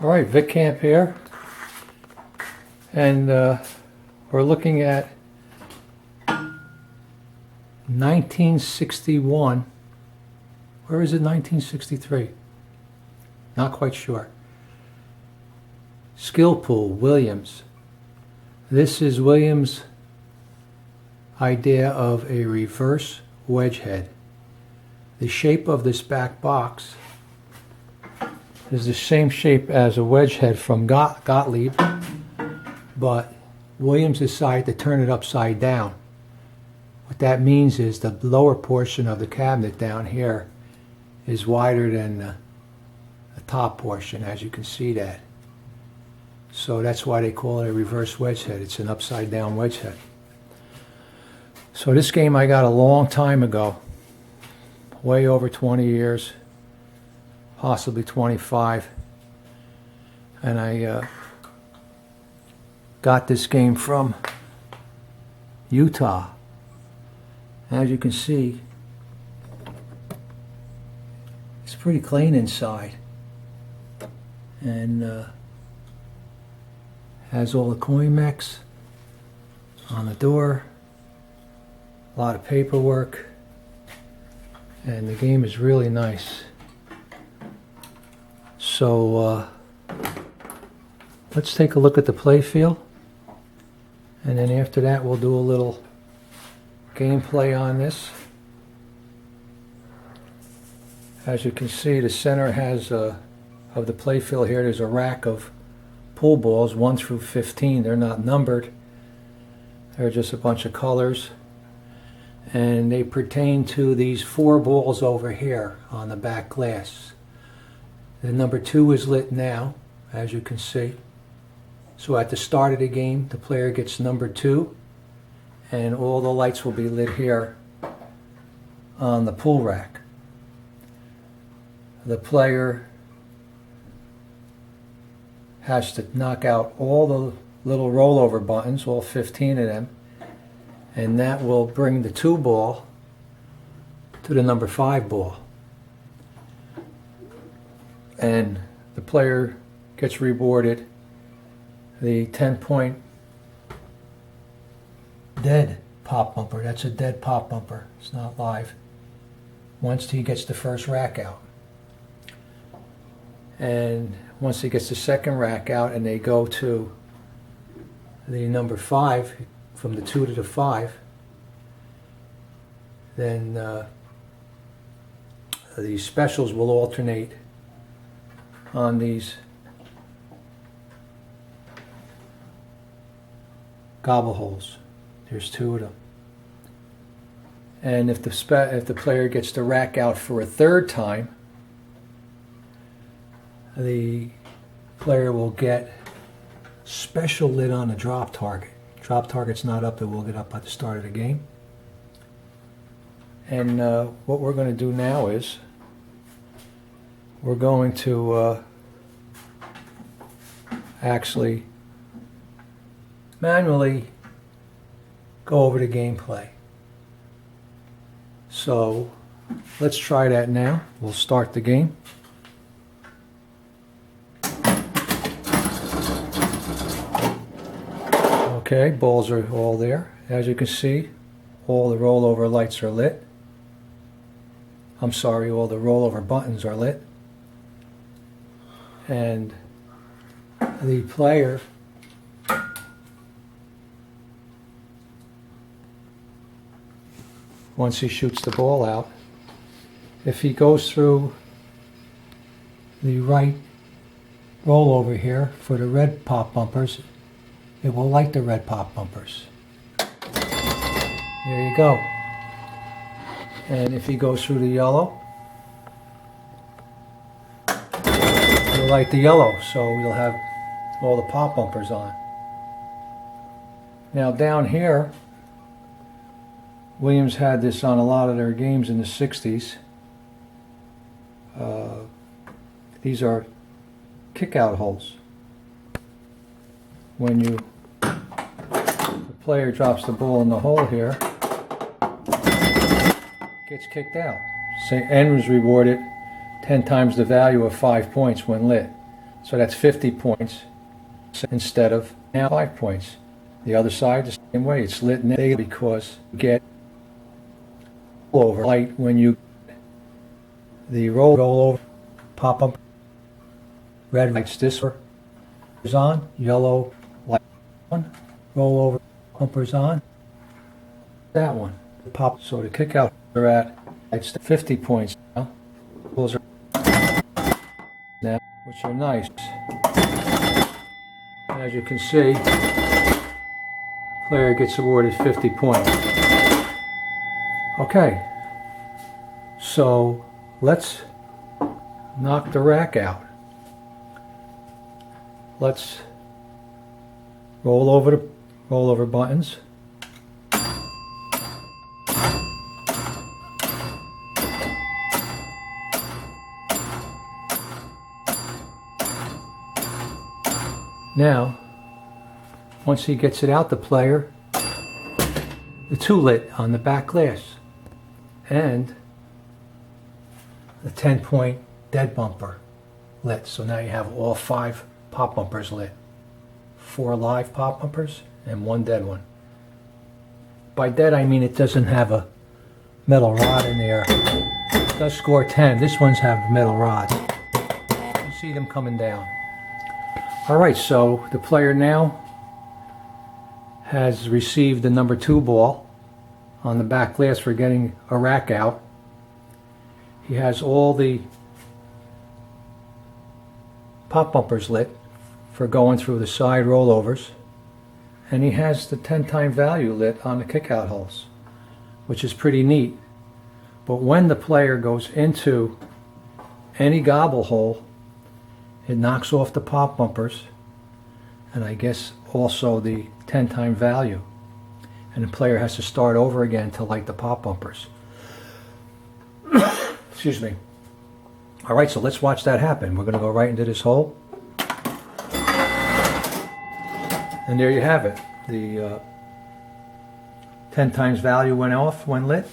All right, Vic Camp here, and we're looking at 1961. Where is it? 1963? Not quite sure. Skill Pool, Williams. This is Williams' idea of a reverse wedge head. The shape of this back box is the same shape as a wedge head from Gottlieb, but Williams decided to turn it upside down. What that means is the lower portion of the cabinet down here is wider than the top portion, as you can see that. So that's why they call it a reverse wedge head. It's an upside down wedge head. So this game I got a long time ago, way over 20 years, possibly 25, and I got this game from Utah. As you can see, it's pretty clean inside, and has all the coin mechs on the door, a lot of paperwork, and the game is really nice. So let's take a look at the play field, and then after that we'll do a little gameplay on this. As you can see, the center has of the play field here, there's a rack of pool balls, 1 through 15. They're not numbered. They're just a bunch of colors, and they pertain to these 4 balls over here on the back glass. The number 2 is lit now, as you can see. So at the start of the game, the player gets number 2, and all the lights will be lit here on the pool rack. The player has to knock out all the little rollover buttons, all 15 of them, and that will bring the 2 ball to the number 5 ball. And the player gets rewarded the 10-point dead pop bumper. That's a dead pop bumper. It's not live. Once he gets the first rack out. And once he gets the second rack out and they go to the number 5, from the 2 to the 5, then the specials will alternate on these gobble holes. There's 2 of them. And if the player gets the rack out for a 3rd time, the player will get special lit on the drop target. Drop target's not up, it will get up at the start of the game. And what we're going to do now is we're going to actually manually go over the gameplay. So let's try that now. We'll start the game. Okay, balls are all there. As you can see, all the rollover lights are lit. I'm sorry, all the rollover buttons are lit. And the player once he shoots the ball out, if he goes through the right rollover here for the red pop bumpers, it will light the red pop bumpers. There you go. And if he goes through the yellow, it'll light the yellow, so we'll have all the pop bumpers on. Now down here, Williams had this on a lot of their games in the 60s. These are kick-out holes. When the player drops the ball in the hole here, it gets kicked out. N was rewarded 10 times the value of 5 points when lit. So that's 50 points instead of now 5 points. The other side the same way. It's lit negative because you get over light when you the roll over pop up. Red lights this one is on, yellow light on, roll over bumpers on. That one pop. So the kick out are at it's 50 points now. Those are now, which are nice. As you can see, player gets awarded 50 points. Okay, so let's knock the rack out. Let's roll over buttons. Now, once he gets it out, the player, the 2 lit on the back glass and the 10-point dead bumper lit. So now you have all 5 pop bumpers lit. 4 live pop bumpers and 1 dead one. By dead I mean it doesn't have a metal rod in there. It does score 10. This one's have metal rods. You see them coming down. Alright, so the player now has received the number 2 ball on the back glass for getting a rack out. He has all the pop bumpers lit for going through the side rollovers, and he has the 10-time value lit on the kick-out holes, which is pretty neat. But when the player goes into any gobble hole, it knocks off the pop bumpers and I guess also the 10-time value, and the player has to start over again to light the pop bumpers. Excuse me. Alright, so let's watch that happen. We're going to go right into this hole. And there you have it. The 10 times value went off when lit.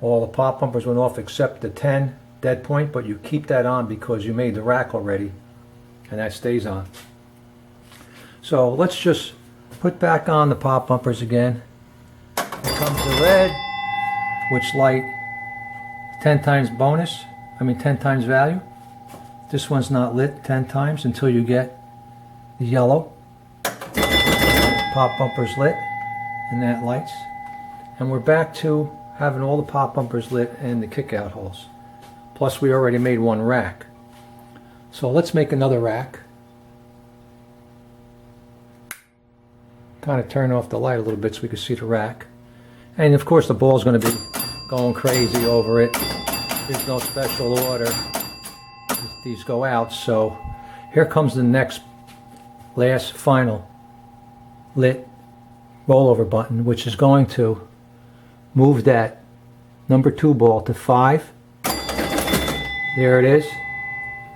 All the pop bumpers went off except the 10 dead point, but you keep that on because you made the rack already, and that stays on. So let's just put back on the pop bumpers again. Here comes the red, which light 10 times bonus, 10 times value. This one's not lit 10 times until you get the yellow. Pop bumpers lit, and that lights. And we're back to having all the pop bumpers lit and the kick out holes. Plus we already made one rack. So let's make another rack. Kind of turn off the light a little bit so we can see the rack. And of course the ball's going to be going crazy over it. There's no special order. These go out. So here comes the next, last, final lit rollover button, which is going to move that number 2 ball to 5. There it is.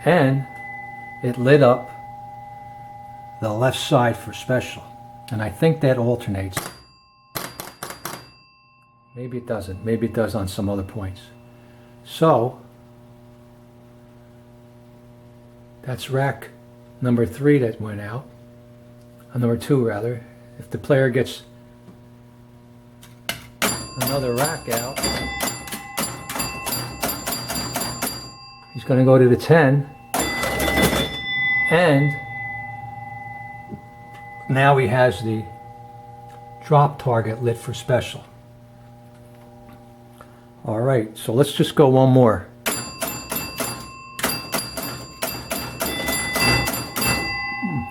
And it lit up the left side for special. And I think that alternates. Maybe it doesn't. Maybe it does on some other points. So that's rack number 3 that went out. Number 2 rather. If the player gets another rack out, he's going to go to the 10, and now he has the drop target lit for special. Alright, so let's just go one more.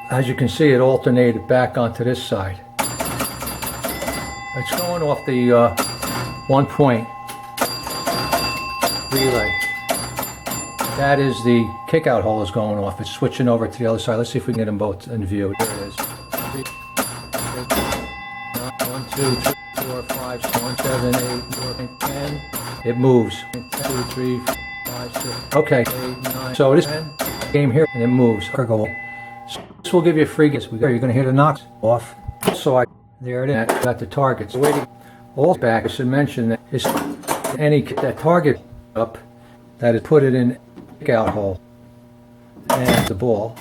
As you can see, it alternated back onto this side. It's going off the 1-point relay. That is the kick-out hole is going off. It's switching over to the other side. Let's see if we can get them both in view. There it is. 1, 2, 3, 4, 5, 6, 7, 8, 9, 10. It moves. 2, 3, 5, 6. Okay. 8, 9. So this game here, and it moves. So this will give you a free guess. You're going to hear the knocks off. So there it is. Got the targets. All back. I should mention that is any that target up that is put it in kick out hole. and the ball.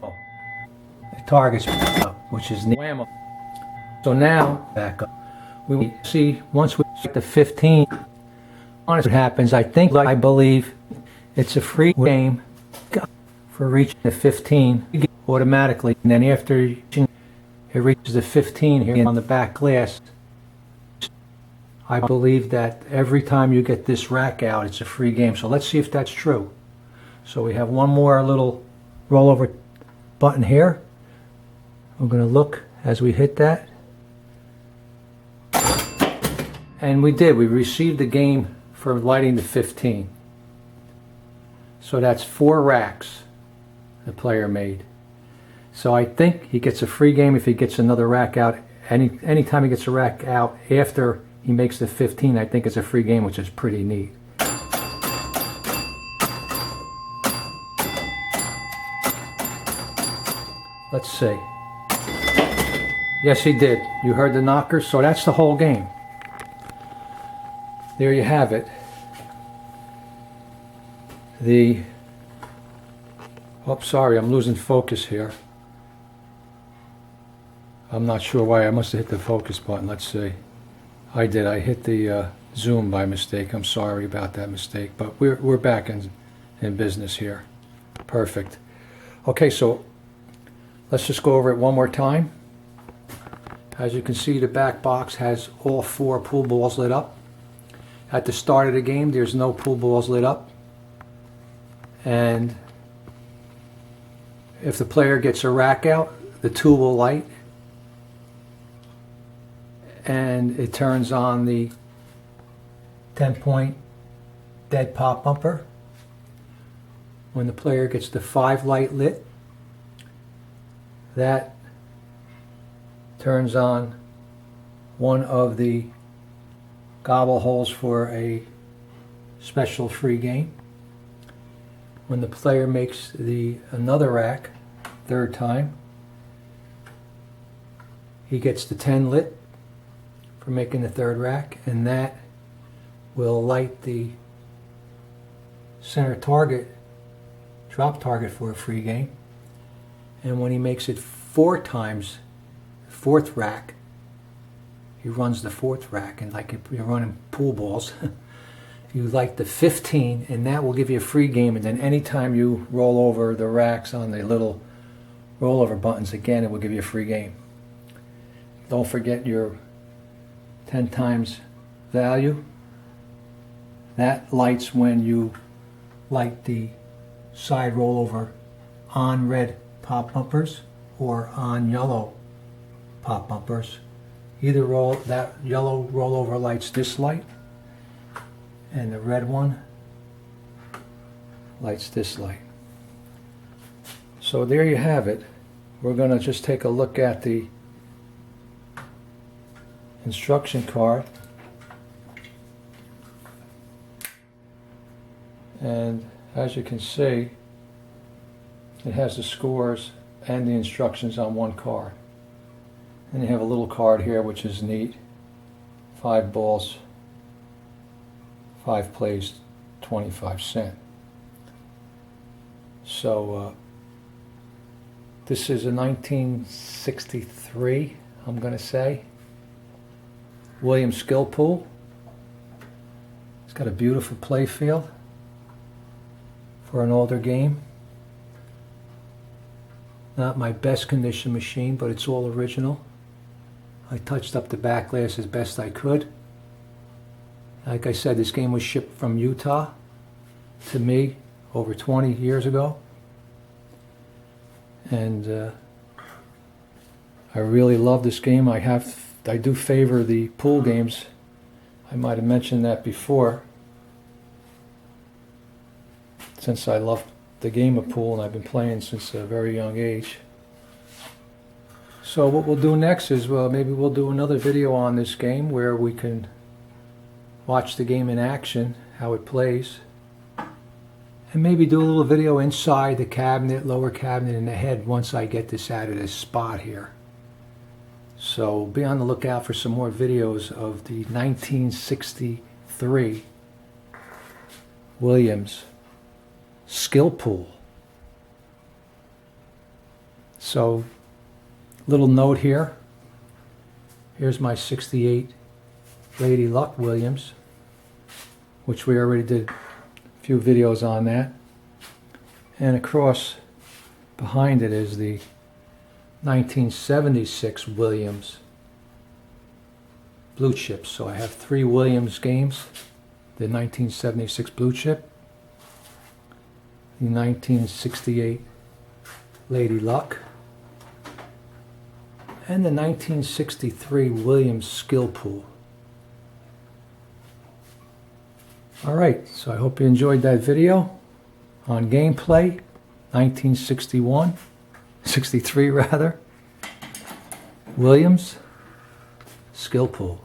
It targets up, which is whammo. So now, back up. We see once we get the 15, honestly, what happens, I believe it's a free game for reaching the 15 automatically. And then after it reaches the 15 here on the back glass, I believe that every time you get this rack out, it's a free game. So let's see if that's true. So we have one more little rollover button here. We're going to look as we hit that. And we did. We received the game for lighting the 15. So that's 4 racks the player made. So I think he gets a free game if he gets another rack out. Anytime he gets a rack out after he makes the 15, I think it's a free game, which is pretty neat. Let's see. Yes, he did. You heard the knocker, so that's the whole game. There you have it. Oh, sorry, I'm losing focus here. I'm not sure why. I must have hit the focus button. Let's see. I did. I hit the zoom by mistake. I'm sorry about that mistake, but we're back in business here. Perfect. Okay, so let's just go over it one more time. As you can see, the back box has all 4 pool balls lit up. At the start of the game, there's no pool balls lit up. And if the player gets a rack out, the 2 will light. And it turns on the 10-point dead pop bumper. When the player gets the 5 light lit, that turns on one of the gobble holes for a special free game. When the player makes another rack, 3rd time, he gets the 10 lit for making the 3rd rack, and that will light the center target, drop target for a free game. And when he makes it 4 times, 4th rack, he runs the 4th rack, and like if you're running pool balls, you light the 15, and that will give you a free game. And then anytime you roll over the racks on the little rollover buttons, again, it will give you a free game. Don't forget your 10 times value. That lights when you light the side rollover on red pop bumpers or on yellow pop bumpers. Either that yellow rollover lights this light, and the red one lights this light. So there you have it. We're going to just take a look at the instruction card. And as you can see, it has the scores and the instructions on one card. And you have a little card here, which is neat. 5 balls, 5 plays, 25 cents. So this is a 1963, I'm going to say, Williams skill pool. It's got a beautiful play field for an older game. Not my best condition machine, but it's all original. I touched up the back glass as best I could. Like I said, this game was shipped from Utah to me over 20 years ago. And I really love this game. I do favor the pool games. I might have mentioned that before. Since I love the game of pool and I've been playing since a very young age. So what we'll do next is, well, maybe we'll do another video on this game where we can watch the game in action, how it plays, and maybe do a little video inside the cabinet, lower cabinet, and the head once I get this out of this spot here. So be on the lookout for some more videos of the 1963 Williams skill pool. So, little note here. Here's my 68 Lady Luck Williams, which we already did a few videos on that. And across behind it is the 1976 Williams blue chips. So I have 3 Williams games. The 1976 blue chip, the 1968 Lady Luck, and the 1963 Williams skill pool. Alright, so I hope you enjoyed that video on gameplay 63 rather, Williams skill pool.